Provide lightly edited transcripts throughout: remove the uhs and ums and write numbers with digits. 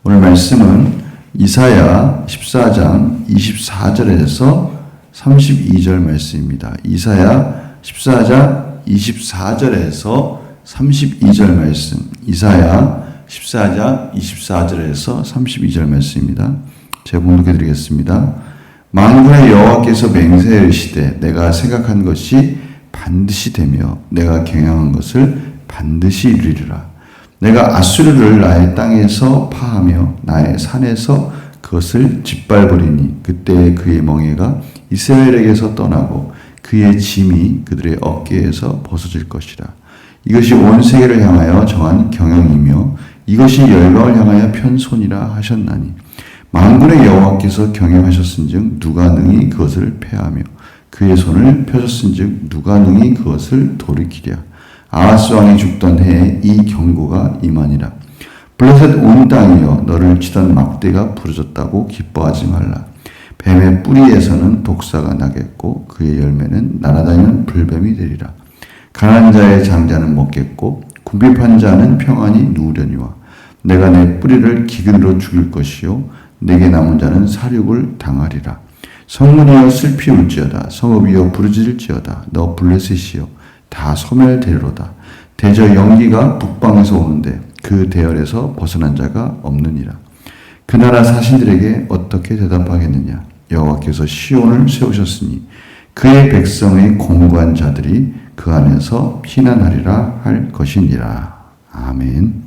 오늘 말씀은 이사야 14장 24절에서 32절 말씀입니다. 이사야 14장 24절에서 32절 말씀, 이사야 14장 24절에서 32절 말씀입니다. 제가 봉독해 드리겠습니다. 만군의 여호와께서 맹세하시되 내가 생각한 것이 반드시 되며 내가 경영한 것을 반드시 이루리라. 내가 아수르를 나의 땅에서 파하며 나의 산에서 그것을 짓밟으리니 그때 그의 멍에가 이스라엘에게서 떠나고 그의 짐이 그들의 어깨에서 벗어질 것이라. 이것이 온 세계를 향하여 정한 경영이며 이것이 열방을 향하여 편손이라 하셨나니 만군의 여호와께서 경영하셨은즉 누가 능히 그것을 패하며 그의 손을 펴셨은즉 누가 능히 그것을 돌이키랴. 아하스 왕이 죽던 해에 이 경고가 임하니라. 블레셋 온 땅이여 너를 치던 막대가 부러졌다고 기뻐하지 말라. 뱀의 뿌리에서는 독사가 나겠고 그의 열매는 날아다니는 불뱀이 되리라. 가난한 자의 장자는 먹겠고 궁핍한 자는 평안히 누우려니와 내가 내 뿌리를 기근으로 죽일 것이요 내게 남은 자는 사륙을 당하리라. 성문이여 슬피 울지어다. 성읍이여 부르짖을지어다. 너 블레셋이여 다 소멸되리로다. 대저 연기가 북방에서 오는데 그 대열에서 벗어난 자가 없느니라. 그 나라 사신들에게 어떻게 대답하겠느냐. 여호와께서 시온을 세우셨으니 그의 백성의 공고한 자들이 그 안에서 피난하리라 할 것이니라. 아멘.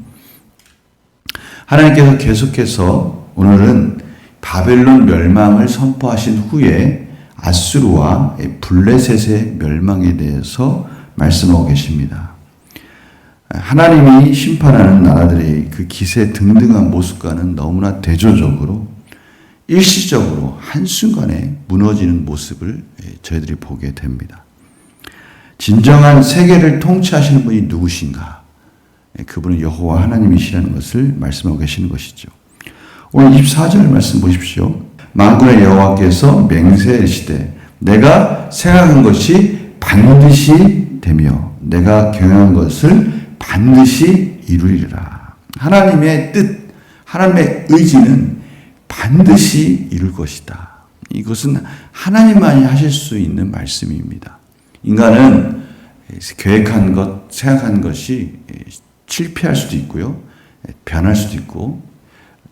하나님께서 계속해서 오늘은 바벨론 멸망을 선포하신 후에 아수르와 블레셋의 멸망에 대해서 말씀하고 계십니다. 하나님이 심판하는 나라들의 그 기세 등등한 모습과는 너무나 대조적으로 일시적으로 한순간에 무너지는 모습을 저희들이 보게 됩니다. 진정한 세계를 통치하시는 분이 누구신가? 그분은 여호와 하나님이시라는 것을 말씀하고 계시는 것이죠. 오늘 24절 말씀 보십시오. 만군의 여호와께서 맹세하시되 내가 생각한 것이 반드시 되며 내가 경영한 것을 반드시 이루리라. 하나님의 뜻, 하나님의 의지는 반드시 이룰 것이다. 이것은 하나님만이 하실 수 있는 말씀입니다. 인간은 계획한 것, 생각한 것이 실패할 수도 있고요, 변할 수도 있고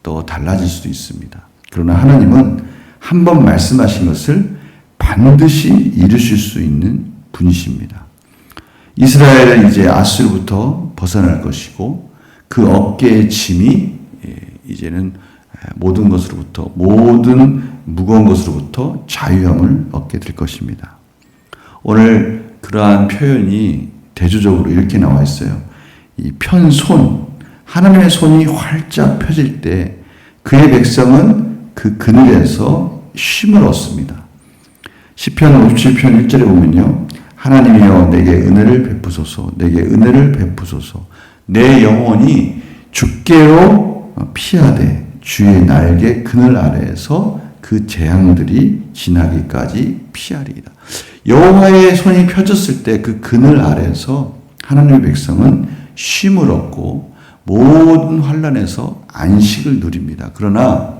또 달라질 수도 있습니다. 그러나 하나님은 한 번 말씀하신 것을 반드시 이루실 수 있는 분이십니다. 이스라엘은 이제 아수르부터 벗어날 것이고 그 어깨의 짐이 이제는 모든 것으로부터, 모든 무거운 것으로부터 자유함을 얻게 될 것입니다. 오늘 그러한 표현이 대조적으로 이렇게 나와 있어요. 이 편손, 하나님의 손이 활짝 펴질 때 그의 백성은 그 그늘에서 쉼을 얻습니다. 시편 57편 1절에 보면요. 하나님이여 내게 은혜를 베푸소서, 내게 은혜를 베푸소서. 내 영혼이 주께로 피하되 주의 날개 그늘 아래에서 그 재앙들이 지나기까지 피하리이다. 여호와의 손이 펴졌을 때 그 그늘 아래에서 하나님의 백성은 쉼을 얻고 모든 환난에서 안식을 누립니다. 그러나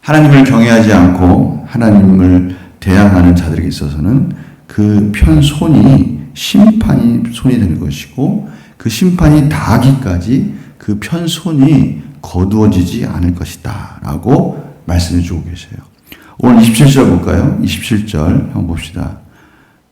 하나님을 경외하지 않고 하나님을 대항하는 자들에게 있어서는 그 편손이 심판이 손이 되는 것이고 그 심판이 다하기까지 그 편손이 거두어지지 않을 것이다 라고 말씀해 주고 계세요. 오늘 27절 볼까요? 27절 한번 봅시다.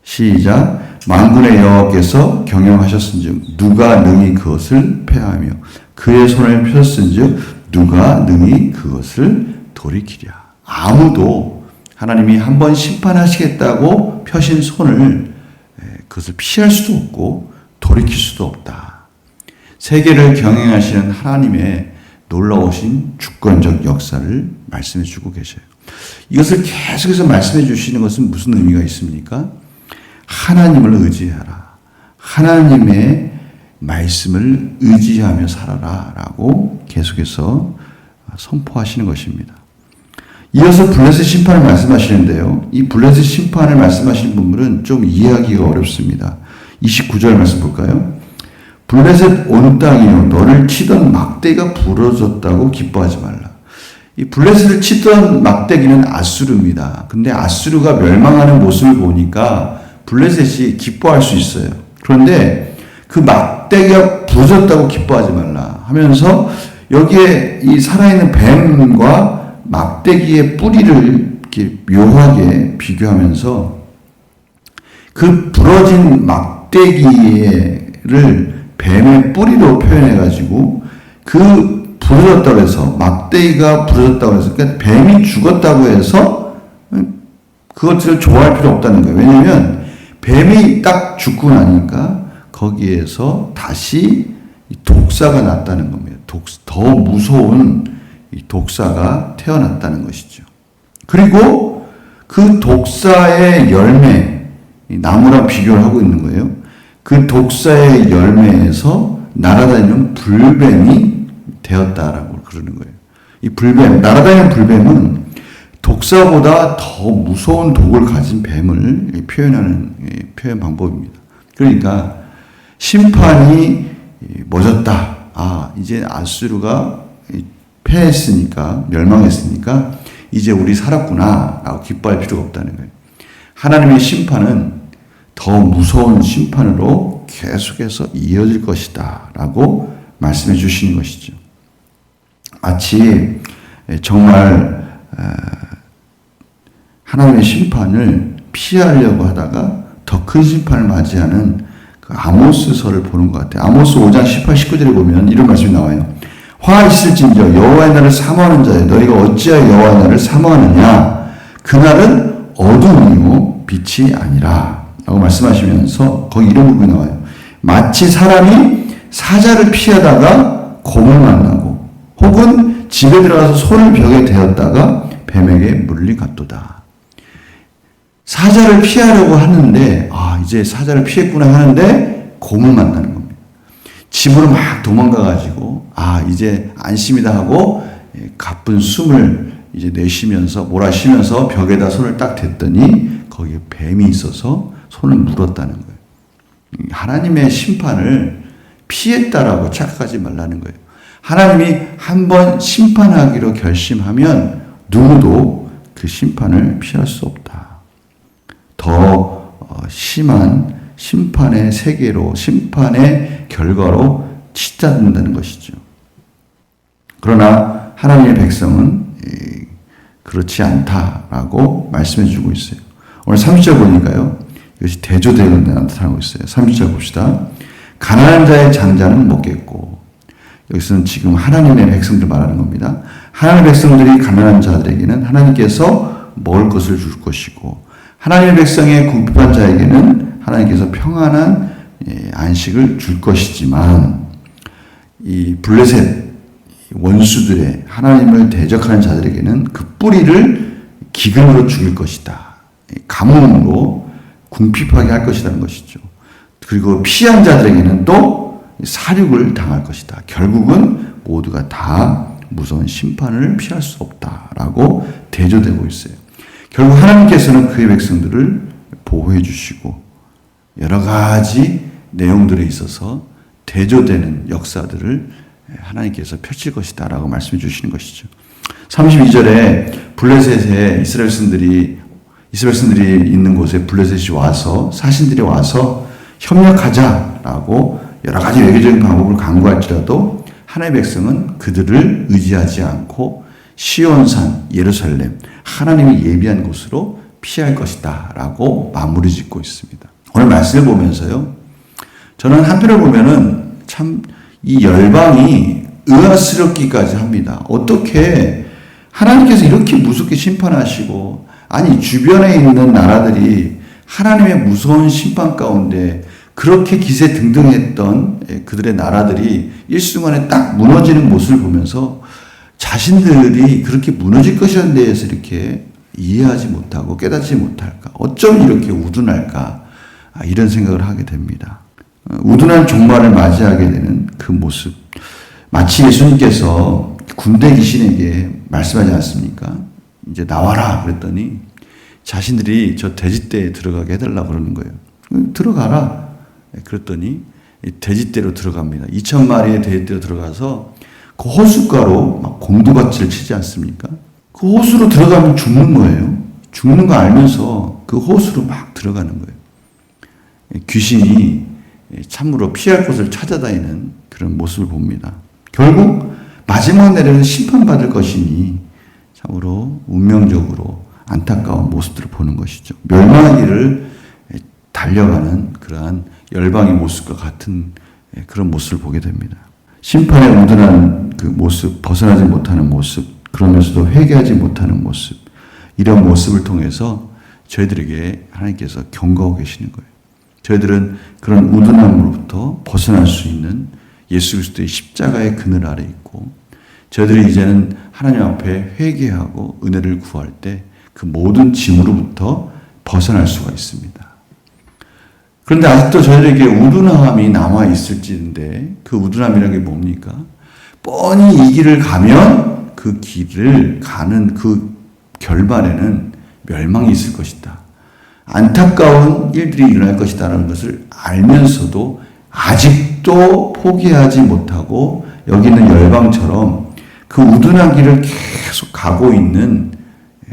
시작. 만군의 여호와께서 경영하셨은즉 누가 능히 그것을 패하며 그의 손을 펴셨은즉 누가 능히 그것을 돌이키랴. 아무도 하나님이 한번 심판하시겠다고 펴신 손을 그것을 피할 수도 없고 돌이킬 수도 없다. 세계를 경영하시는 하나님의 놀라우신 주권적 역사를 말씀해 주고 계셔요. 이것을 계속해서 말씀해 주시는 것은 무슨 의미가 있습니까? 하나님을 의지하라. 하나님의 말씀을 의지하며 살아라 라고 계속해서 선포하시는 것입니다. 이어서 블레셋 심판을 말씀하시는데요. 이 블레셋 심판을 말씀하시는 부분은 좀 이해하기가 어렵습니다. 29절 말씀 볼까요? 블레셋 온 땅이요 너를 치던 막대기가 부러졌다고 기뻐하지 말라. 이 블레셋을 치던 막대기는 아수르입니다. 근데 아수르가 멸망하는 모습을 보니까 블레셋이 기뻐할 수 있어요. 그런데 그 막대기가 부러졌다고 기뻐하지 말라 하면서 여기에 이 살아있는 뱀과 막대기의 뿌리를 이렇게 묘하게 비교하면서 그 부러진 막대기를 뱀의 뿌리로 표현해가지고 그 부러졌다고 해서 막대기가 부러졌다고 해서 그러니까 뱀이 죽었다고 해서 그것을 좋아할 필요 없다는 거예요. 왜냐하면 뱀이 딱 죽고 나니까 거기에서 다시 독사가 났다는 겁니다. 더 무서운 독사가 태어났다는 것이죠. 그리고 그 독사의 열매, 나무랑 비교를 하고 있는 거예요. 그 독사의 열매에서 날아다니는 불뱀이 되었다라고 그러는 거예요. 이 불뱀, 날아다니는 불뱀은 독사보다 더 무서운 독을 가진 뱀을 표현하는 표현 방법입니다. 그러니까 심판이 멎었다. 이제 아수르가 패했으니까, 멸망했으니까 이제 우리 살았구나 라고 기뻐할 필요가 없다는 거예요. 하나님의 심판은 더 무서운 심판으로 계속해서 이어질 것이다 라고 말씀해 주시는 것이죠. 마치 정말 하나님의 심판을 피하려고 하다가 더 큰 심판을 맞이하는 그 아모스서를 보는 것 같아요. 아모스 5장 18, 19절에 보면 이런 말씀이 나와요. 화 있을진저 여호와의 날을 사모하는 자여 너희가 어찌하여 여호와의 날을 사모하느냐 그날은 어둠이요 빛이 아니라 라고 말씀하시면서 거기 이런 부분이 나와요. 마치 사람이 사자를 피하다가 곰을 만나고 혹은 집에 들어가서 손을 벽에 대었다가 뱀에게 물린 같도다. 사자를 피하려고 하는데 이제 사자를 피했구나 하는데 곰을 만나는 겁니다. 집으로 막 도망가가지고 이제 안심이다 하고 가쁜 숨을 이제 내쉬면서 몰아쉬면서 벽에다 손을 딱 댔더니 거기에 뱀이 있어서 손을 물었다는 거예요. 하나님의 심판을 피했다라고 착각하지 말라는 거예요. 하나님이 한번 심판하기로 결심하면 누구도 그 심판을 피할 수 없다. 더 심한 심판의 세계로 심판의 결과로 치닫는다는 것이죠. 그러나 하나님의 백성은 그렇지 않다라고 말씀해 주고 있어요. 오늘 30절 보니까요. 이것이 대조되는 데 나타나고 있어요. 30절 봅시다. 가난한 자의 장자는 먹겠고 여기서는 지금 하나님의 백성들 말하는 겁니다. 하나님의 백성들이 가난한 자들에게는 하나님께서 먹을 것을 줄 것이고 하나님의 백성의 궁핍한 자에게는 하나님께서 평안한 안식을 줄 것이지만 이 블레셋 원수들의 하나님을 대적하는 자들에게는 그 뿌리를 기근으로 죽일 것이다. 가뭄으로 궁핍하게 할 것이라는 것이죠. 그리고 피한 자들에게는 또 사륙을 당할 것이다. 결국은 모두가 다 무서운 심판을 피할 수 없다라고 대조되고 있어요. 결국 하나님께서는 그의 백성들을 보호해 주시고 여러 가지 내용들에 있어서 대조되는 역사들을 하나님께서 펼칠 것이다 라고 말씀해 주시는 것이죠. 32절에 블레셋에 이스라엘 신들이 있는 곳에 블레셋이 와서 사신들이 와서 협력하자라고 여러 가지 외교적인 방법을 강구할지라도 하나님의 백성은 그들을 의지하지 않고 시온산 예루살렘 하나님이 예비한 곳으로 피할 것이다 라고 마무리 짓고 있습니다. 오늘 말씀을 보면서요. 저는 한편을 보면은 참 이 열방이 의아스럽기까지 합니다. 어떻게 하나님께서 이렇게 무섭게 심판하시고 아니 주변에 있는 나라들이 하나님의 무서운 심판 가운데 그렇게 기세등등했던 그들의 나라들이 일순간에 딱 무너지는 모습을 보면서 자신들이 그렇게 무너질 것이라는 데에서 이렇게 이해하지 못하고 깨닫지 못할까? 어쩜 이렇게 우둔할까? 이런 생각을 하게 됩니다. 우둔한 종말을 맞이하게 되는 그 모습. 마치 예수님께서 군대 귀신에게 말씀하지 않습니까? 이제 나와라 그랬더니 자신들이 저 돼지떼에 들어가게 해달라고 그러는 거예요. 들어가라. 그랬더니 돼지떼로 들어갑니다. 2,000마리의 돼지떼로 들어가서 그 호숫가로 막 곰두밭을 치지 않습니까? 그 호수로 들어가면 죽는 거예요. 죽는 거 알면서 그 호수로 막 들어가는 거예요. 귀신이 참으로 피할 곳을 찾아다니는 그런 모습을 봅니다. 결국 마지막 날에는 심판받을 것이니 참으로 운명적으로 안타까운 모습들을 보는 것이죠. 멸망하기를 달려가는 그러한 열방의 모습과 같은 그런 모습을 보게 됩니다. 심판에 우둔한 그 모습, 벗어나지 못하는 모습, 그러면서도 회개하지 못하는 모습, 이런 모습을 통해서 저희들에게 하나님께서 경고하고 계시는 거예요. 저희들은 그런 우둔함으로부터 벗어날 수 있는 예수 그리스도의 십자가의 그늘 아래 있고, 저희들이 이제는 하나님 앞에 회개하고 은혜를 구할 때 그 모든 짐으로부터 벗어날 수가 있습니다. 그런데 아직도 저희들에게 우둔함이 남아있을지인데, 그 우둔함이라는 게 뭡니까? 뻔히 이 길을 가면 그 길을 가는 그 결말에는 멸망이 있을 것이다. 안타까운 일들이 일어날 것이다라는 것을 알면서도 아직도 포기하지 못하고 여기 있는 열방처럼 그 우둔한 길을 계속 가고 있는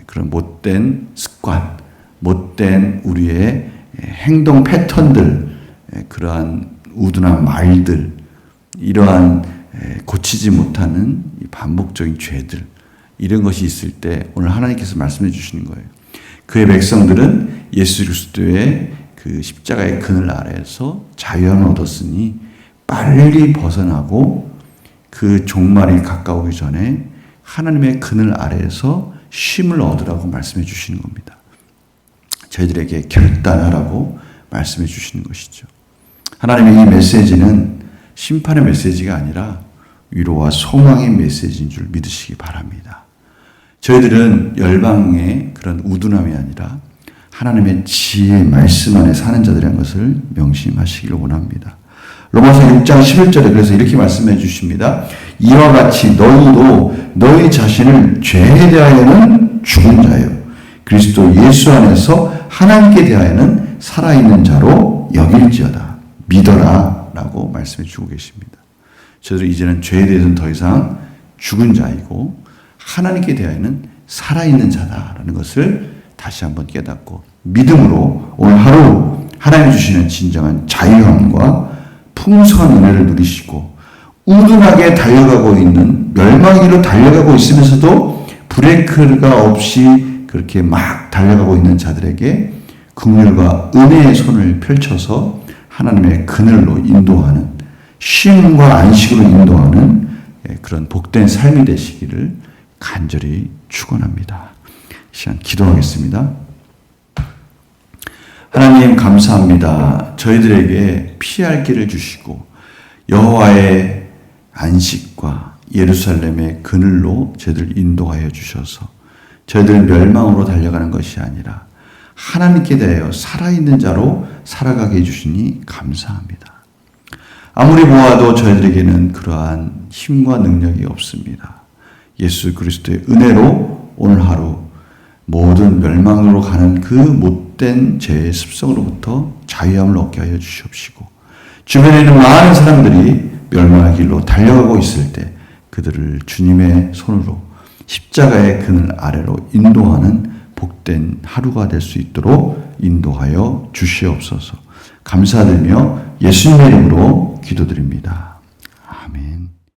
그런 못된 습관, 못된 우리의 행동 패턴들, 그러한 우둔한 말들, 이러한 고치지 못하는 반복적인 죄들, 이런 것이 있을 때 오늘 하나님께서 말씀해 주시는 거예요. 그의 백성들은 예수 그리스도의 그 십자가의 그늘 아래에서 자유함을 얻었으니 빨리 벗어나고 그 종말이 가까우기 전에 하나님의 그늘 아래에서 쉼을 얻으라고 말씀해 주시는 겁니다. 저희들에게 결단하라고 말씀해 주시는 것이죠. 하나님의 이 메시지는 심판의 메시지가 아니라 위로와 소망의 메시지인 줄 믿으시기 바랍니다. 저희들은 열방의 그런 우둔함이 아니라 하나님의 지혜의 말씀 안에 사는 자들이라는 것을 명심하시기를 원합니다. 로마서 6장 11절에 그래서 이렇게 말씀해 주십니다. 이와 같이 너희도 너희 자신을 죄에 대하여는 죽은 자요 그리스도 예수 안에서 하나님께 대하여는 살아있는 자로 여길지어다. 믿어라 라고 말씀해 주고 계십니다. 저희들은 이제는 죄에 대해서는 더 이상 죽은 자이고 하나님께 대하여는 살아있는 자다라는 것을 다시 한번 깨닫고 믿음으로 오늘 하루 하나님 주시는 진정한 자유함과 풍성한 은혜를 누리시고 우둔하게 달려가고 있는 멸망으로 달려가고 있으면서도 브레이크가 없이 그렇게 막 달려가고 있는 자들에게 긍휼과 은혜의 손을 펼쳐서 하나님의 그늘로 인도하는, 쉼과 안식으로 인도하는 그런 복된 삶이 되시기를 간절히 축원합니다. 시간 기도하겠습니다. 하나님 감사합니다. 저희들에게 피할 길을 주시고 여호와의 안식과 예루살렘의 그늘로 저희들 인도하여 주셔서 저희들 멸망으로 달려가는 것이 아니라 하나님께 대하여 살아있는 자로 살아가게 해주시니 감사합니다. 아무리 보아도 저희들에게는 그러한 힘과 능력이 없습니다. 예수 그리스도의 은혜로 오늘 하루 모든 멸망으로 가는 그 못된 죄의 습성으로부터 자유함을 얻게 하여 주시옵시고 주변에 있는 많은 사람들이 멸망의 길로 달려가고 있을 때 그들을 주님의 손으로 십자가의 그늘 아래로 인도하는 복된 하루가 될 수 있도록 인도하여 주시옵소서. 감사드리며 예수님의 이름으로 기도드립니다. 아멘.